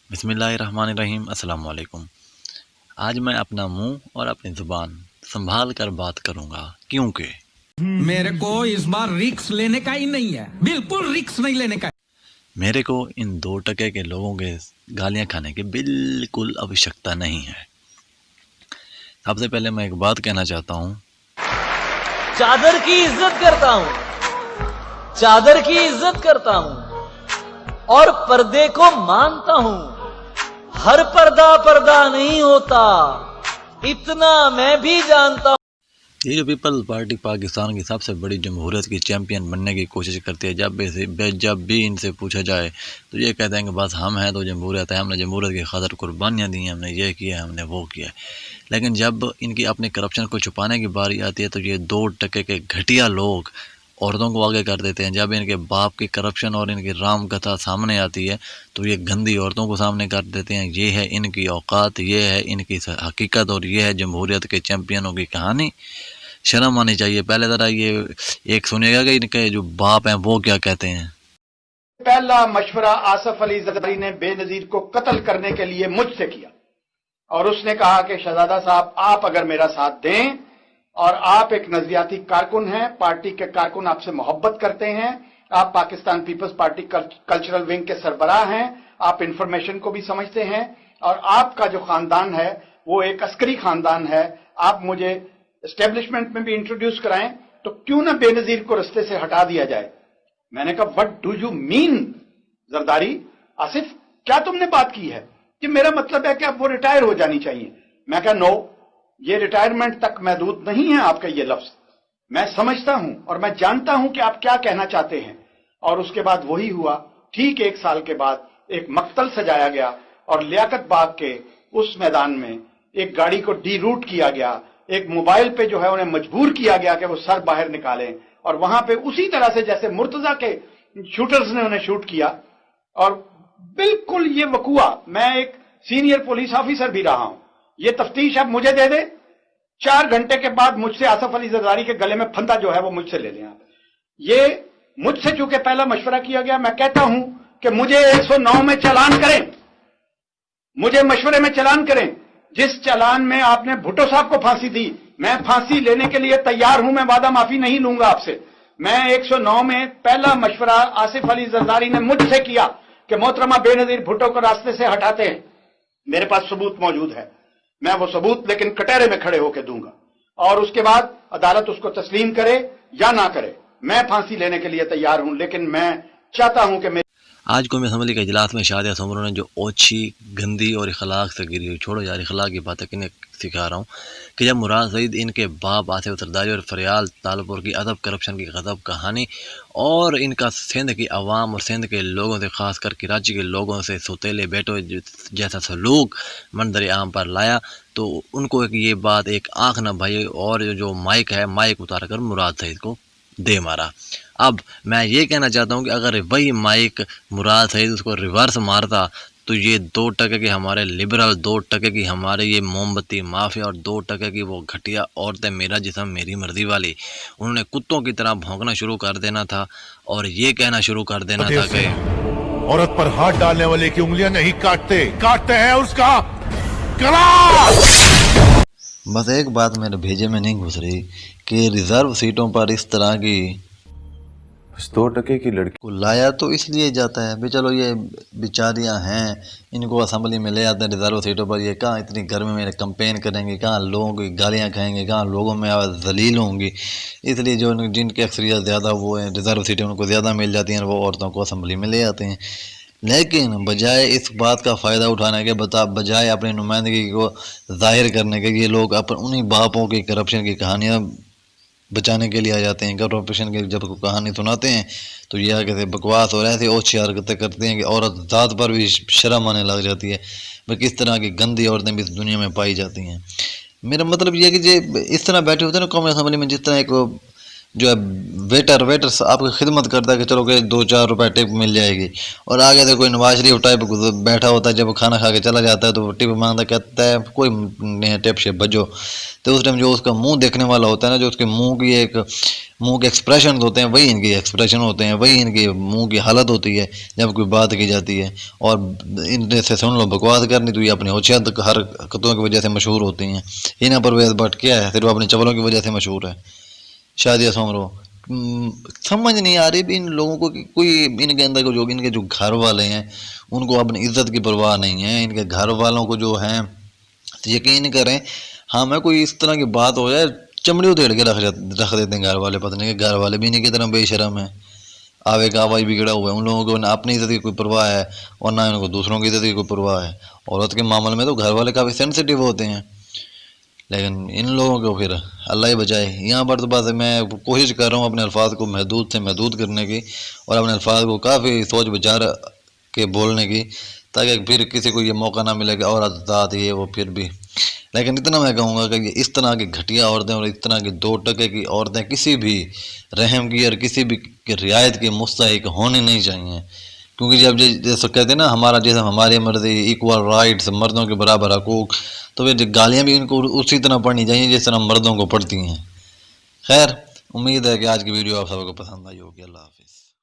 بسم اللہ الرحمن الرحیم۔ السلام علیکم۔ آج میں اپنا منہ اور اپنی زبان سنبھال کر بات کروں گا، کیونکہ میرے کو اس بار رکس لینے کا ہی نہیں ہے، بالکل رکس نہیں لینے کا ہے۔ میرے کو ان 2 کے لوگوں کے گالیاں کھانے کی بالکل آوشکتا نہیں ہے۔ سب سے پہلے میں ایک بات کہنا چاہتا ہوں، چادر کی عزت کرتا ہوں، چادر کی عزت کرتا ہوں اور پردے کو مانتا ہوں۔ ہر پردہ پردہ نہیں ہوتا، اتنا میں بھی جانتا ہوں۔ یہ جو پیپلز پارٹی پاکستان کی سب سے بڑی جمہوریت کی چیمپئن بننے کی کوشش کرتی ہے، جب بھی ان سے پوچھا جائے تو یہ کہتے ہیں کہ بس ہم ہیں تو جمہوریت ہے، ہم نے جمہوریت کی خاطر قربانیاں دی ہیں، ہم نے یہ کیا، ہم نے وہ کیا۔ لیکن جب ان کی اپنی کرپشن کو چھپانے کی باری آتی ہے تو یہ 2% کے گھٹیا لوگ عورتوں کو آگے کر دیتے ہیں۔ جب ان کے باپ کی کرپشن اور ان کی رام کتھا سامنے آتی ہے تو یہ گندی عورتوں کو سامنے کر دیتے ہیں۔ یہ ہے ان کی اوقات، یہ ہے ان کی حقیقت، اور یہ ہے جمہوریت کے چیمپئنوں کی کہانی۔ شرم آنی چاہیے۔ پہلے ذرا یہ ایک سنیے گا کہ ان کے جو باپ ہیں وہ کیا کہتے ہیں۔ پہلا مشورہ آصف علی زرداری نے بے نظیر کو قتل کرنے کے لیے مجھ سے کیا، اور اس نے کہا کہ شہزادہ صاحب آپ اگر میرا ساتھ دیں اور آپ ایک نظریاتی کارکن ہیں، پارٹی کے کارکن آپ سے محبت کرتے ہیں، آپ پاکستان پیپلز پارٹی کلچرل ونگ کے سربراہ ہیں، آپ انفارمیشن کو بھی سمجھتے ہیں، اور آپ کا جو خاندان ہے وہ ایک عسکری خاندان ہے، آپ مجھے اسٹیبلشمنٹ میں بھی انٹروڈیوس کرائیں تو کیوں نہ بے نظیر کو رستے سے ہٹا دیا جائے۔ میں نے کہا what do you mean Zardari, Asif کیا تم نے بات کی ہے کہ میرا مطلب ہے کہ اب وہ ریٹائر ہو جانی چاہیے۔ میں کہا نو، یہ ریٹائرمنٹ تک محدود نہیں ہے آپ کا یہ لفظ، میں سمجھتا ہوں اور میں جانتا ہوں کہ آپ کیا کہنا چاہتے ہیں۔ اور اس کے بعد وہی ہوا، ٹھیک 1 سال کے بعد ایک مقتل سجایا گیا اور لیاقت باغ کے اس میدان میں ایک گاڑی کو ڈی روٹ کیا گیا، ایک موبائل پہ جو ہے انہیں مجبور کیا گیا کہ وہ سر باہر نکالیں، اور وہاں پہ اسی طرح سے جیسے مرتضی کے شوٹرز نے انہیں شوٹ کیا۔ اور بالکل یہ وقوع، میں ایک سینئر پولیس آفیسر بھی رہا ہوں، یہ تفتیش اب مجھے دے دیں، 4 گھنٹے کے بعد مجھ سے آصف علی زرداری کے گلے میں پھندا جو ہے وہ مجھ سے لے لیں آپ۔ یہ مجھ سے چونکہ پہلا مشورہ کیا گیا، میں کہتا ہوں کہ مجھے 109 میں چالان کریں، مجھے مشورے میں چالان کریں۔ جس چالان میں آپ نے بھٹو صاحب کو پھانسی دی، میں پھانسی لینے کے لیے تیار ہوں، میں وعدہ معافی نہیں لوں گا آپ سے۔ میں 109 میں پہلا مشورہ آصف علی زرداری نے مجھ سے کیا کہ محترمہ بے نظیر بھٹو کو راستے سے ہٹاتے ہیں، میرے پاس ثبوت موجود ہے، میں وہ ثبوت لیکن کٹہرے میں کھڑے ہو کے دوں گا، اور اس کے بعد عدالت اس کو تسلیم کرے یا نہ کرے، میں پھانسی لینے کے لیے تیار ہوں، لیکن میں چاہتا ہوں کہ آج قومی اسمبلی کے اجلاس میں شادیہ سمروں نے جو اوچھی، گندی اور اخلاق سے گری ہوئی، چھوڑو یار اخلاق کی باتیں کنہیں سکھا رہا ہوں، کہ جب مراد سعید ان کے باپ آصف زرداری اور فریال طالپور کی ادب کرپشن کی غضب کہانی اور ان کا سندھ کی عوام اور سندھ کے لوگوں سے، خاص کر کراچی کے لوگوں سے سوتیلے بیٹوں جیسا سلوک منظر عام پر لایا تو ان کو یہ بات ایک آنکھ نہ بھائی، اور جو مائک ہے مائک اتار کر مراد سعید کو دے مارا۔ اب میں یہ کہنا چاہتا ہوں کہ اگر وہی مائک مراد سعید اس کو ریورس مارتا تو یہ 2% کے ہمارے لبرل، 2% کی ہمارے یہ موم بتی مافیا، اور 2% کی وہ گھٹیا عورتیں میرا جسم میری مرضی والی، انہوں نے کتوں کی طرح بھونکنا شروع کر دینا تھا اور یہ کہنا شروع کر دینا تھا کہ عورت پر ہاتھ ڈالنے والے کی انگلیاں نہیں کاٹتے ہیں اس کا گلا۔ بس ایک بات میرے بھیجے میں نہیں گھس رہی کہ ریزرو سیٹوں پر اس طرح کی 2% کی لڑکی کو لایا تو اس لیے جاتا ہے بھی چلو یہ بیچاریاں ہیں، ان کو اسمبلی میں لے آتے ہیں ریزرو سیٹوں پر، یہ کہاں اتنی گرمی میں کمپین کریں گے، کہاں لوگوں کی گالیاں کھائیں گے، کہاں لوگوں میں ذلیل ہوں گی، اس لیے جو جن کی اکثریت زیادہ وہ ہیں ریزرو سیٹیں ان کو زیادہ مل جاتی ہیں، وہ عورتوں کو اسمبلی میں لے آتے ہیں۔ لیکن بجائے اس بات کا فائدہ اٹھانے کے، بجائے اپنی نمائندگی کو ظاہر کرنے کے، یہ لوگ انہی باپوں کی کرپشن کی کہانیاں بچانے کے لیے آ جاتے ہیں۔ کرپشن کی جب کہانی سناتے ہیں تو یہ کہتے ہیں بکواس اور ایسی اوچھی حرکتیں کرتے ہیں کہ عورت ذات پر بھی شرم آنے لگ جاتی ہے، بھئی کس طرح کی گندی عورتیں بھی اس دنیا میں پائی جاتی ہیں۔ میرا مطلب یہ ہے کہ اس طرح بیٹھے ہوتے ہیں نا قومی اسمبلی میں، جس طرح ایک جو ہے ویٹر آپ کی خدمت کرتا ہے کہ چلو کہ 2-4 روپے ٹپ مل جائے گی، اور آگے سے کوئی نواز شریف ٹائپ بیٹھا ہوتا ہے، جب کھانا کھا کے چلا جاتا ہے تو ٹپ مانگتا کہتا ہے کوئی نہیں ٹپ سے بجو، تو اس ٹائم جو اس کا منہ دیکھنے والا ہوتا ہے نا، جو اس کے منہ کے ایکسپریشن ہوتے ہیں، وہی ان کے ایکسپریشن ہوتے ہیں، وہی ان کے منہ کی حالت ہوتی ہے جب کوئی بات کی جاتی ہے۔ اور ان سے سن لو بکواس کرنی تو یہ اپنی ہوشیات حرکتوں کی وجہ سے مشہور ہوتی ہیں۔ انہیں پرویز بٹ کیا ہے، صرف اپنی چپلوں کی وجہ سے مشہور ہے۔ شادیہ سومرو سمجھ نہیں آ رہی بھی ان لوگوں کو کہ کوئی ان کے اندر ان کے جو گھر والے ہیں ان کو اپنی عزت کی پرواہ نہیں ہے۔ ان کے گھر والوں کو جو ہے یقین کریں، ہاں میں کوئی اس طرح کی بات ہو جائے چمڑی ادھیڑ کے رکھ دیتے ہیں گھر والے، پتہ نہیں کہ گھر والے بھی نہیں کی طرح بے شرم ہیں، آوے کا آواز بگڑا ہوا ہے۔ ان لوگوں کو نہ اپنی عزت کی کوئی پرواہ ہے اور نہ ان کو دوسروں کی عزت کی کوئی پرواہ ہے۔ عورت کے معاملے میں تو گھر والے کافی سینسیٹیو ہوتے ہیں، لیکن ان لوگوں کو پھر اللہ ہی بچائے۔ یہاں پر تو بس میں کوشش کر رہا ہوں اپنے الفاظ کو محدود سے محدود کرنے کی، اور اپنے الفاظ کو کافی سوچ بچار کے بولنے کی، تاکہ پھر کسی کو یہ موقع نہ ملے کہ اور ذات یہ وہ پھر بھی۔ لیکن اتنا میں کہوں گا کہ یہ اس طرح کی گھٹیا عورتیں اور اس طرح کی 2 ٹکے کی عورتیں کسی بھی رحم کی اور کسی بھی رعایت کی مستحق ہونی نہیں چاہیے، کیونکہ جب جیسے کہتے ہیں نا ہمارا جسم ہماری مرضی، ایکول رائٹس، مردوں کے برابر حقوق، تو پھر گالیاں بھی ان کو اسی طرح پڑھنی چاہیے جس طرح مردوں کو پڑھتی ہیں۔ خیر، امید ہے کہ آج کی ویڈیو آپ سب کو پسند آئی ہوگی۔ اللہ حافظ۔